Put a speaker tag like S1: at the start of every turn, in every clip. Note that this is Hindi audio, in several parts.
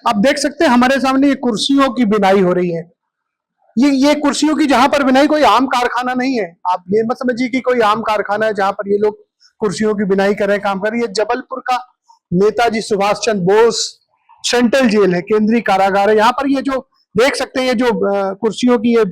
S1: आप देख सकते हैं हमारे सामने ये कुर्सियों की बिनाई हो रही है। ये कुर्सियों की जहां पर बिनाई कोई आम कारखाना नहीं है। आप ये मत समझिए कि कोई आम कारखाना है जहां पर ये लोग कुर्सियों की बिनाई कर रहे हैं, काम कर रहे हैं। ये जबलपुर का नेताजी सुभाष चंद्र बोस सेंट्रल जेल है, केंद्रीय कारागार है। यहाँ पर ये जो देख सकते हैं, ये जो कुर्सियों की, ये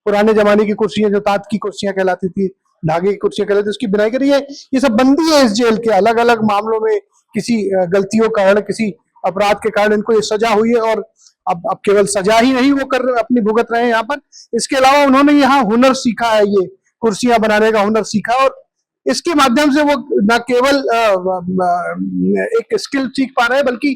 S1: पुराने जमाने की कुर्सियां जो तात की कुर्सियां कहलाती थी, धागे की कुर्सियां कहलाती थी, उसकी बिनाई करी है। ये सब बंदी है इस जेल के, अलग अलग मामलों में किसी गलतियों के कारण, किसी अपराध के कारण इनको ये सजा हुई है। और अब केवल सजा ही नहीं वो कर अपनी भुगत रहे हैं यहाँ पर, इसके अलावा उन्होंने यहाँ हुनर सीखा है, ये कुर्सियां बनाने का हुनर सीखा, और इसके माध्यम से वो न केवल एक स्किल सीख पा रहे हैं, बल्कि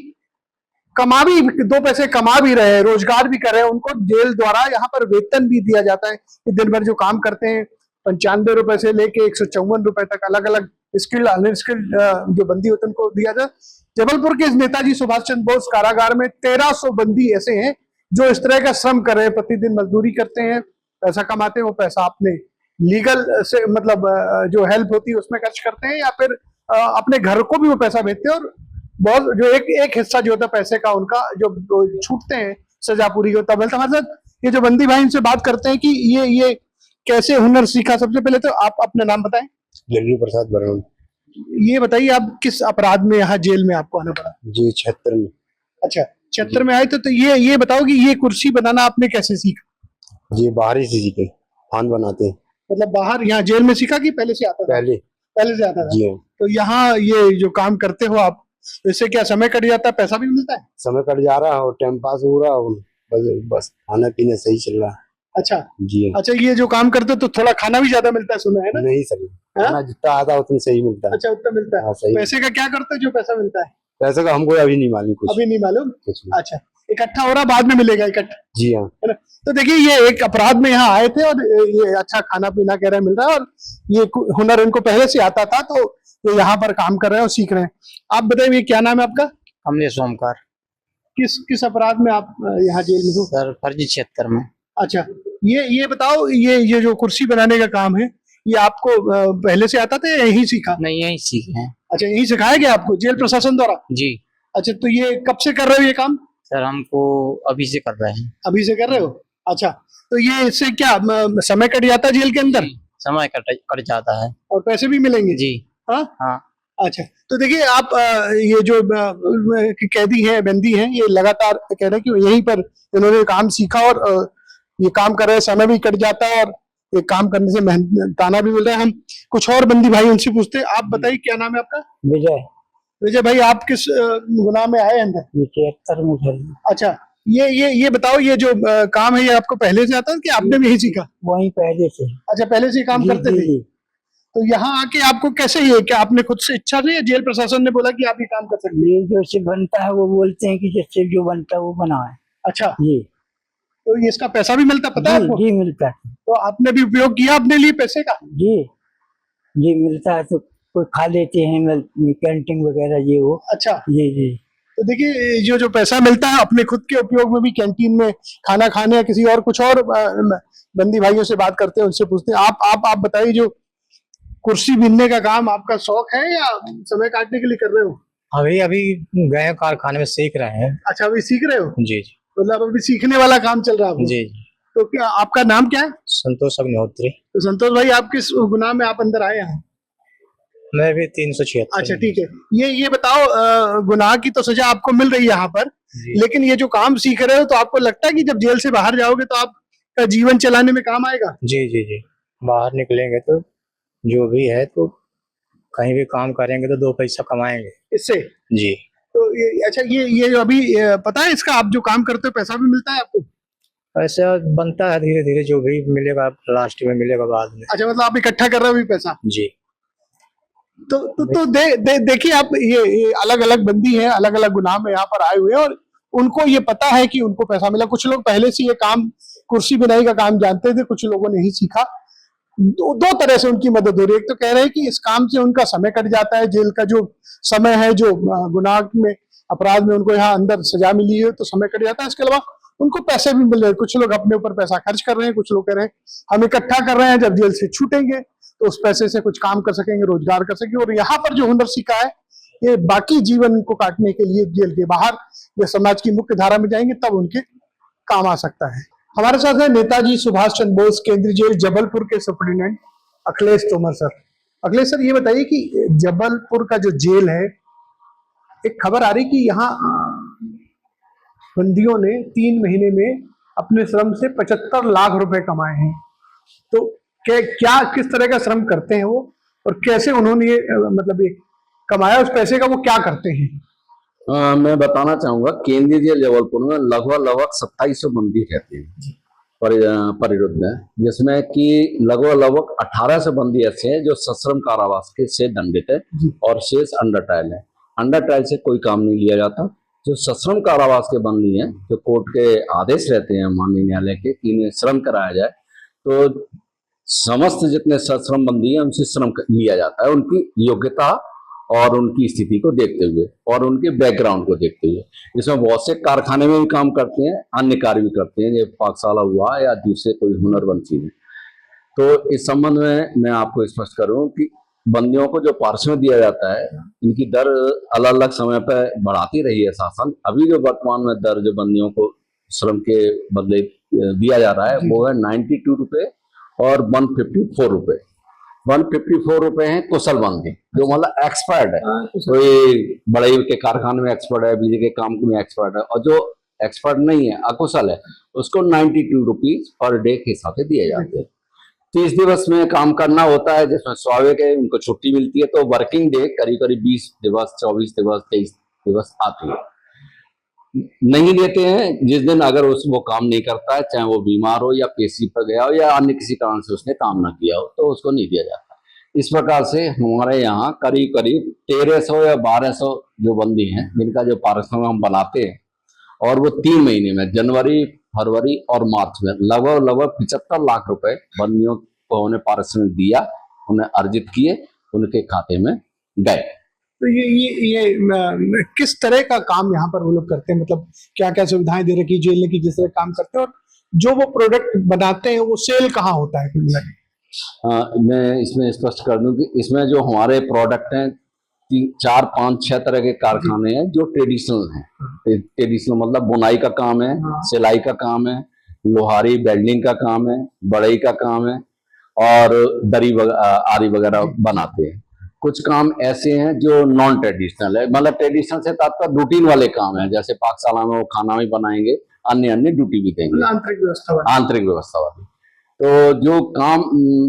S1: कमा भी, दो पैसे कमा भी रहे हैं, रोजगार भी कर रहे हैं। उनको जेल द्वारा यहाँ पर वेतन भी दिया जाता है कि दिन भर जो काम करते हैं 95 रुपए से लेके 154 रुपए तक अलग अलग स्किल्ड अनस्किल्ड जो बंदी होते हैं उनको दिया जाए। जबलपुर के नेताजी सुभाष चंद्र बोस कारागार में 1300 बंदी ऐसे हैं जो इस तरह का श्रम कर रहे हैं, प्रतिदिन मजदूरी करते हैं, पैसा कमाते हैं, वो पैसा अपने लीगल से मतलब जो हेल्प होती है उसमें खर्च करते हैं, या फिर अपने घर को भी वो पैसा भेजते हैं। और बहुत जो एक हिस्सा जो होता है पैसे का उनका जो छूटते हैं सजा पूरी होता है। हमारे साथ ये जो बंदी भाई, इनसे बात करते हैं कि ये कैसे हुनर सीखा। सबसे पहले तो आप अपना नाम बताएं।
S2: लल्लू प्रसाद बरौन।
S1: ये बताइए आप किस अपराध में यहाँ जेल में आपको आना पड़ा?
S2: जी 76 में।
S1: अच्छा 76 में आए तो ये बताओ कि ये कुर्सी बनाना आपने कैसे सीखा?
S2: जी बाहर ही से सीखे, हाथ बनाते हैं।
S1: मतलब बाहर यहाँ जेल में सीखा कि पहले से आता था? पहले से आता था।
S2: जी
S1: तो यहाँ ये जो काम करते हो आप, इससे क्या समय कट जाता है, पैसा भी मिलता है?
S2: समय कट जा रहा है और टाइम पास हो रहा है, बस खाना पीना सही चल रहा है।
S1: अच्छा
S2: जी।
S1: अच्छा, ये जो काम करते हो तो थोड़ा खाना भी ज्यादा मिलता है सुना है ना?
S2: नहीं सर, खाना जितना आता है उतना सही मिलता है।
S1: अच्छा उतना मिलता है।
S2: सही।
S1: पैसे का क्या करते हो जो पैसा मिलता है?
S2: पैसे का हमको अभी नहीं मालूम, कुछ
S1: अभी नहीं मालूम।
S2: कुछ
S1: अच्छा, इकट्ठा हो रहा, बाद में मिलेगा इकट्ठा?
S2: जी हाँ।
S1: है ना? तो देखिए ये एक अपराध में यहाँ आए थे और ये अच्छा खाना पीना कह रहे मिल रहा है, और ये हुनर इनको पहले से आता था, तो ये यहाँ पर काम कर रहे हैं और सीख रहे हैं। आप बताइए क्या नाम है आपका?
S3: कमलेश ओमकार।
S1: किस अपराध में आप यहाँ जेल में हो?
S3: सर फर्जी 76 में।
S1: अच्छा, ये बताओ, ये जो कुर्सी बनाने का काम है, ये आपको पहले से आता था या यही सीखा?
S3: नहीं, यही सीखे हैं।
S1: अच्छा, यही सिखाया गया आपको जेल प्रशासन द्वारा?
S3: जी।
S1: अच्छा, तो ये कब से कर रहे हो ये काम?
S3: सर हमको अभी से कर रहे हैं।
S1: अभी से कर रहे हो? अच्छा, तो ये इससे क्या समय कट जाता है जेल के अंदर?
S3: समय कट जाता है और
S1: पैसे भी मिलेंगे?
S3: जी
S1: हाँ
S3: हाँ।
S1: अच्छा, तो देखिए आप ये जो कैदी हैं, बंदी हैं, ये लगातार कह रहे हैं कि यहीं पर इन्होंने काम सीखा और ये काम कर रहे हैं, समय भी कट जाता है और ये काम करने से ताना भी मिल रहा है। हम कुछ और बंदी भाई उनसे पूछते हैं। आप बताइए क्या नाम है आपका?
S2: विजय।
S1: विजय भाई, आप किस गुनाह में आए अंदर?
S2: 76 में।
S1: अच्छा, ये बताओ, ये जो काम है ये आपको पहले से आता है कि आपने भी यही सीखा?
S2: वही पहले से।
S1: अच्छा, पहले से काम करते थे। तो यहाँ आके आपको कैसे, ये क्या आपने खुद से इच्छा से या जेल प्रशासन ने बोला कि आप ये काम कर सकते हैं?
S2: ये जो से बनता है वो बोलते हैं कि जैसे जो बनता है वो बना है।
S1: अच्छा,
S2: ये
S1: तो ये इसका पैसा भी मिलता, पता है आपको?
S2: जी मिलता है।
S1: तो आपने भी उपयोग किया अपने लिए पैसे का?
S2: जी मिलता है, तो कोई खा लेते हैं कैंटीन वगैरह ये वो।
S1: अच्छा
S2: जी।
S1: तो देखिए जो पैसा मिलता है अपने खुद के उपयोग में भी, कैंटीन में खाना खाने या किसी और कुछ और, बंदी भाइयों से बात करते हैं, उनसे पूछते हैं। आप बताइए, जो कुर्सी बीनने का काम आपका शौक है या समय काटने के लिए कर रहे हो?
S3: अभी गए कारखाने में सीख रहे हैं।
S1: अच्छा, अभी सीख रहे हो?
S3: जी।
S1: मतलब अभी सीखने वाला काम चल रहा है?
S3: जी।
S1: तो क्या आपका नाम क्या है?
S3: संतोष अग्निहोत्री।
S1: तो संतोष भाई, आप किस गुनाह में आप अंदर आए हैं?
S3: मैं भी 376।
S1: अच्छा ठीक है, ये बताओ, गुनाह की तो सजा आपको मिल रही है यहाँ पर, लेकिन ये जो काम सीख रहे हो, तो आपको लगता है कि जब जेल से बाहर जाओगे तो आपका जीवन चलाने में काम आएगा?
S3: जी। बाहर निकलेंगे तो जो भी है, तो कहीं भी काम करेंगे तो 2 पैसा कमाएंगे
S1: इससे।
S3: जी।
S1: तो अच्छा, ये जो अभी पता है, इसका आप जो काम करते हो पैसा भी मिलता है आपको?
S3: पैसा बनता है धीरे धीरे, जो भी मिलेगा लास्ट में मिलेगा बाद में।
S1: अच्छा, मतलब आप इकट्ठा कर रहे हो भी पैसा?
S3: जी।
S1: तो देखिए आप, ये अलग अलग बंदी है, अलग अलग गुनाह में यहाँ पर आए हुए हैं, और उनको ये पता है कि उनको पैसा मिला। कुछ लोग पहले से ये काम, कुर्सी बुनाई का काम जानते थे, कुछ लोगों ने ही सीखा। दो तरह से उनकी मदद हो रही है। एक तो कह रहे हैं कि इस काम से उनका समय कट जाता है, जेल का जो समय है, जो गुनाह में, अपराध में उनको यहाँ अंदर सजा मिली है तो समय कट जाता है। इसके अलावा उनको पैसे भी मिल रहे हैं। कुछ लोग अपने ऊपर पैसा खर्च कर रहे हैं, कुछ लोग कह रहे हैं हम इकट्ठा कर रहे हैं, जब जेल से छूटेंगे तो उस पैसे से कुछ काम कर सकेंगे, रोजगार कर सकेंगे। और यहाँ पर जो हुनर सीखा है, ये बाकी जीवन को काटने के लिए जेल के बाहर या समाज की मुख्य धारा में जाएंगे तब उनके काम आ सकता है। हमारे साथ है नेताजी सुभाष चंद्र बोस केंद्रीय जेल जबलपुर के superintendent Akhilesh Tomar sir. Akhilesh sir, ये बताइए कि जबलपुर का जो जेल है, एक खबर आ रही कि यहाँ बंदियों ने 3 महीने में अपने श्रम से 75 लाख रुपए कमाए हैं। तो क्या किस तरह का श्रम करते हैं वो, और कैसे उन्होंने ये मतलब ये कमाया, उस पैसे का वो क्या करते हैं?
S4: मैं बताना चाहूंगा, केंद्रीय जेल जबलपुर में लगभग 2700 बंदी रहते हैं परिरुद्ध है, जिसमें कि लगभग 1800 बंदी ऐसे हैं जो सश्रम कारावास के से दंडित है और शेष अंडर ट्रायल है। अंडर ट्रायल से कोई काम नहीं लिया जाता। जो सश्रम कारावास के बंदी हैं, जो कोर्ट के आदेश रहते हैं माननीय न्यायालय के कि इन्हें श्रम कराया जाए, तो समस्त जितने सश्रम बंदी हैं उनसे श्रम लिया जाता है, उनकी योग्यता और उनकी स्थिति को देखते हुए और उनके बैकग्राउंड को देखते हुए। इसमें बहुत से कारखाने में भी काम करते हैं, अन्य कार्य भी करते हैं, जैसे पाकशाला हुआ या दूसरे कोई हुनरमंद चीजें। तो इस संबंध में मैं आपको स्पष्ट करूं कि बंदियों को जो पारिश्रमिक दिया जाता है, इनकी दर अलग अलग समय पर बढ़ाती रही है शासन। अभी जो वर्तमान में दर जो बंदियों को श्रम के बदले दिया जा रहा है वो है 92 रुपए और 154 रुपए। 154 रुपए है कुशल बंदी, जो मतलब एक्सपर्ट है, कोई बड़े के कारखाने में एक्सपर्ट है, बिजली के काम में एक्सपर्ट है, और जो एक्सपर्ट नहीं है, अकुशल है, उसको 92 रुपीज पर डे के हिसाब से दिए जाते हैं। 30 दिवस में काम करना होता है, जिसमें स्वाभाविक है उनको छुट्टी मिलती है, तो वर्किंग डे करीब करीब 20 दिवस, 24 दिवस, 23 दिवस आती है। नहीं देते हैं जिस दिन अगर वो काम नहीं करता है, चाहे वो बीमार हो या पेशी पर गया हो या अन्य किसी कारण से उसने काम ना किया हो, तो उसको नहीं दिया जाता। इस प्रकार से हमारे यहाँ करीब करीब 1300 या 1200 जो बंदी हैं, जिनका जो पारिश्रमिक हम बनाते हैं, और वो 3 महीने में जनवरी, फरवरी और मार्च में लगभग 75 लाख रुपए बंदियों को उन्हें पारिश्रमिक दिया, उन्हें अर्जित किए, उनके खाते में गए।
S1: तो ये किस तरह का काम यहाँ पर वो लोग करते हैं, मतलब क्या क्या सुविधाएं दे रखी जेल ने कि जिस तरह काम करते हैं, और जो वो प्रोडक्ट बनाते हैं वो सेल कहाँ होता है कुल मिला के?
S4: मैं इसमें स्पष्ट कर दूं कि इसमें जो हमारे प्रोडक्ट हैं 3, 4, 5, 6 तरह के कारखाने हैं जो ट्रेडिशनल हैं। ट्रेडिशनल मतलब बुनाई का काम है, सिलाई का काम है, लोहारी वेल्डिंग का काम है, बढ़ई का काम है, और दरी आरी वगैरह बनाते हैं। कुछ काम ऐसे हैं जो नॉन ट्रेडिशनल है, मतलब ट्रेडिशनल से तात्पर्य रूटीन वाले काम है, जैसे पाकशाला में वो खाना भी बनाएंगे, अन्य ड्यूटी भी देंगे, आंतरिक व्यवस्था वाली। तो जो काम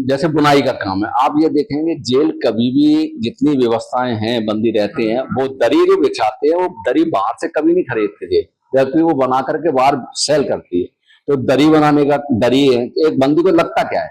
S4: जैसे बुनाई का काम है, आप ये देखेंगे जेल कभी भी जितनी व्यवस्थाएं हैं, बंदी रहते हैं, वो दरी जो बिछाते हैं वो दरी बाहर से कभी नहीं खरीदते जेल, जबकि वो बना करके बाहर सेल करती है। तो दरी बनाने का दरी है, एक बंदी को लगता क्या है,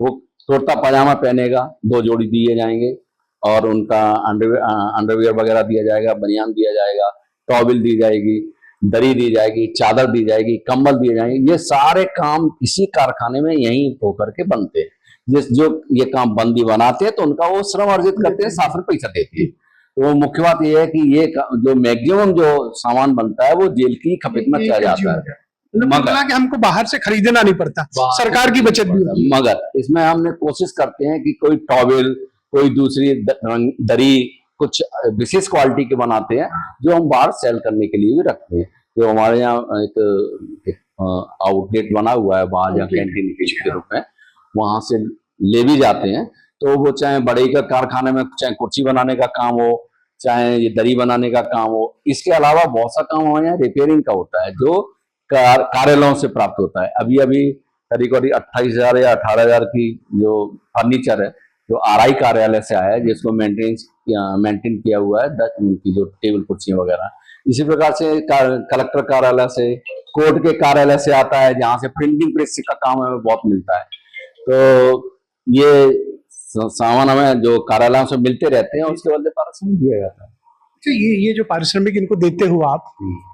S4: वो कुर्ता पजामा पहनेगा, 2 जोड़ी दिए जाएंगे, और उनका अंडरवियर वगैरह दिया जाएगा, बनियान दिया जाएगा, टॉवल दी जाएगी, दरी दी जाएगी, चादर दी जाएगी, कंबल दिए जाएंगे। ये सारे काम इसी कारखाने में यहीं होकर के बनते हैं। जो ये काम बंदी बनाते हैं तो उनका वो श्रम अर्जित करते हैं, शासन पैसा देती है। तो मुख्य बात यह है कि ये जो मैक्सिमम जो सामान बनता है वो जेल की खपत में चला जाता है,
S1: मगर कि हमको बाहर से खरीदना नहीं पड़ता, सरकार की बचत भी होती है।
S4: मगर इसमें हमने कोशिश करते हैं कि कोई टॉवल, कोई दूसरी दरी कुछ विशेष क्वालिटी के बनाते हैं, जो हम बाहर सेल करने के लिए भी रखते हैं। जो हमारे यहाँ एक आउटलेट बना हुआ है बाहर, या कैंटीन के रूप में, वहां से ले भी जाते हैं। तो वो चाहे बड़े का कारखाने में चाहे कुर्सी बनाने का काम हो, चाहे ये दरी बनाने का काम हो, इसके अलावा बहुत सा काम हमारे यहाँ रिपेयरिंग का होता है, जो कार्यालयों से प्राप्त होता है। अभी करीब 28,000 या 18,000 की जो फर्नीचर है, जो आरआई कार्यालय से आया है, जिसको मेंटेन किया हुआ है, उनकी जो टेबल कुर्सियां वगैरह। इसी प्रकार से कलेक्टर कार्यालय से, कोर्ट के कार्यालय से आता है, जहाँ से प्रिंटिंग प्रेस का काम हमें बहुत मिलता है। तो ये सामान हमें जो कार्यालयों से मिलते रहते हैं, उसके बदले पारिश्रमिक दिया जाता है।
S1: तो ये जो पारिश्रमिक इनको देते हो आप,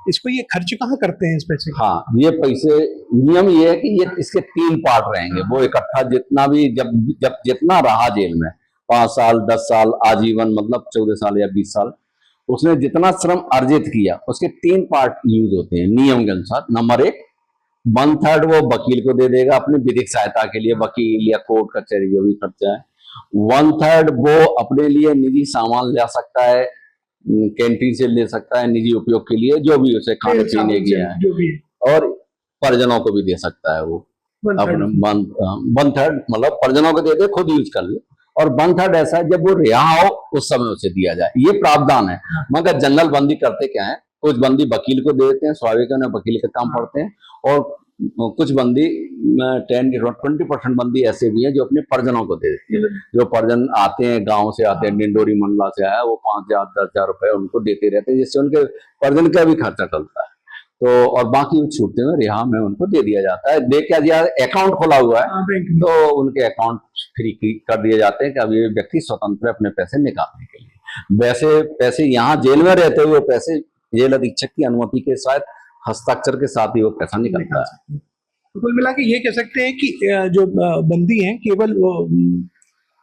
S1: इसको ये खर्च कहाँ करते हैं इस पैसे?
S4: हाँ, ये पैसे, नियम ये है कि ये इसके 3 पार्ट रहेंगे। वो इकट्ठा जितना भी जब जितना रहा जेल में, 5 साल, 10 साल, आजीवन, मतलब 14 साल या 20 साल, उसने जितना श्रम अर्जित किया, उसके 3 पार्ट यूज होते हैं नियम के अनुसार। नंबर 1, 1/3 वो वकील को दे देगा अपनी विधिक सहायता के लिए, वकील या कोर्ट कचहरी जो भी खर्चा है। 1/3 वो अपने लिए निजी सामान ले सकता है, कैंटीन से ले सकता है निजी उपयोग के लिए, जो भी उसे खाने पीने की है,
S1: जो भी है
S4: और परिजनों को भी दे सकता है वो
S1: 1/3
S4: अपने 1/3, मतलब परिजनों को दे दे, खुद यूज कर ले। और 1/3 ऐसा है जब वो रिहा हो उस समय उसे दिया जाए, ये प्रावधान है। मगर जनरल बंदी करते क्या है, कुछ बंदी वकील को दे देते हैं, स्वाभाविक है ना, वकील का काम पढ़ते हैं, और कुछ बंदी 10-20% बंदी ऐसे भी है जो अपने परिजनों को दे देती है। जो परिजन आते हैं, गांव से आते हैं, डिंडोरी मंडला से आया, वो 5,000-10,000 रुपए उनको देते रहते हैं, जिससे उनके परिजन का भी खर्चा चलता है। तो और बाकी छूटते हुए रिहा में उनको दे दिया जाता है। दे क्या दिया, अकाउंट खोला हुआ है तो उनके अकाउंट फ्री कर दिए जाते हैं कि अब ये व्यक्ति स्वतंत्र है अपने पैसे निकालने के लिए। वैसे पैसे यहाँ जेल में रहते हुए पैसे जेल अधीक्षक की अनुमति के साथ, हस्ताक्षर के साथ ही वो पैसा निकलता है।
S1: तो कुल मिला के ये कह सकते हैं कि जो बंदी हैं केवल वो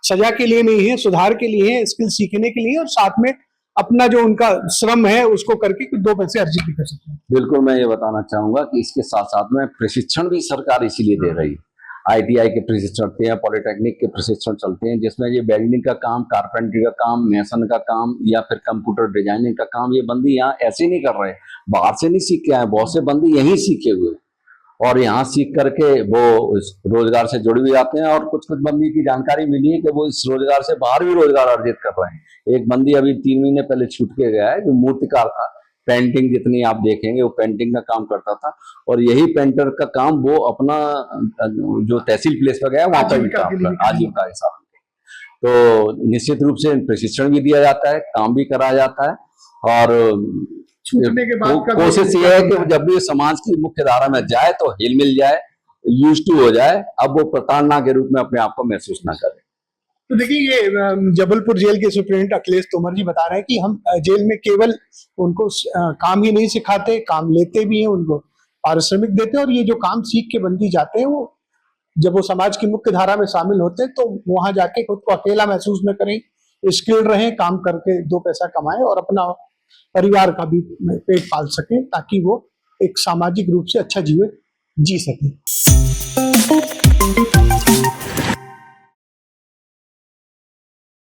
S1: सजा के लिए नहीं है, सुधार के लिए है, स्किल सीखने के लिए, और साथ में अपना जो उनका श्रम है उसको करके कुछ 2 पैसे अर्जित भी कर सकते हैं।
S4: बिल्कुल, मैं ये बताना चाहूंगा कि इसके साथ साथ में प्रशिक्षण भी सरकार इसीलिए दे रही है। ITI के प्रशिक्षण चलते हैं, पॉलिटेक्निक के प्रशिक्षण चलते हैं, जिसमें ये वेल्डिंग का काम, कारपेंटरी का काम, मेसन का काम, या फिर कंप्यूटर डिजाइनिंग का काम, ये बंदी यहाँ ऐसे नहीं कर रहे, बाहर से नहीं सीख के आए, बहुत से बंदी यहीं सीखे हुए, और यहाँ सीख करके वो इस रोजगार से जुड़ भी जाते हैं। और कुछ बंदी की जानकारी मिली है कि वो इस रोजगार से बाहर भी रोजगार अर्जित कर रहे हैं। एक बंदी अभी 3 महीने पहले छूट के गया है, जो मूर्तिकार था, पेंटिंग जितनी आप देखेंगे वो पेंटिंग का काम करता था, और यही पेंटर का काम वो अपना जो तहसील प्लेस पर गया वहां पर भी काम कर, आजीविका के साथ। तो निश्चित रूप से प्रशिक्षण भी दिया जाता है, काम भी कराया जाता है, और
S1: छूटने के बाद का
S4: कोशिश ये है कि जब भी समाज की मुख्य धारा में जाए तो हिल मिल जाए, यूज टू हो जाए, अब वो प्रताड़ना के रूप में अपने आप को महसूस ना करे।
S1: तो देखिए, ये जबलपुर जेल के सुप्रिंटेंडेंट अखिलेश तोमर जी बता रहे हैं कि हम जेल में केवल उनको काम ही नहीं सिखाते, काम लेते भी हैं, उनको पारिश्रमिक देते हैं, और ये जो काम सीख के बंदी जाते हैं, वो जब वो समाज की मुख्य धारा में शामिल होते हैं तो वहां जाके खुद को अकेला महसूस न करें, स्किल्ड रहें, काम करके 2 पैसा कमाएं और अपना परिवार का भी पेट पाल सकें, ताकि वो एक सामाजिक रूप से अच्छा जीवन जी सकें।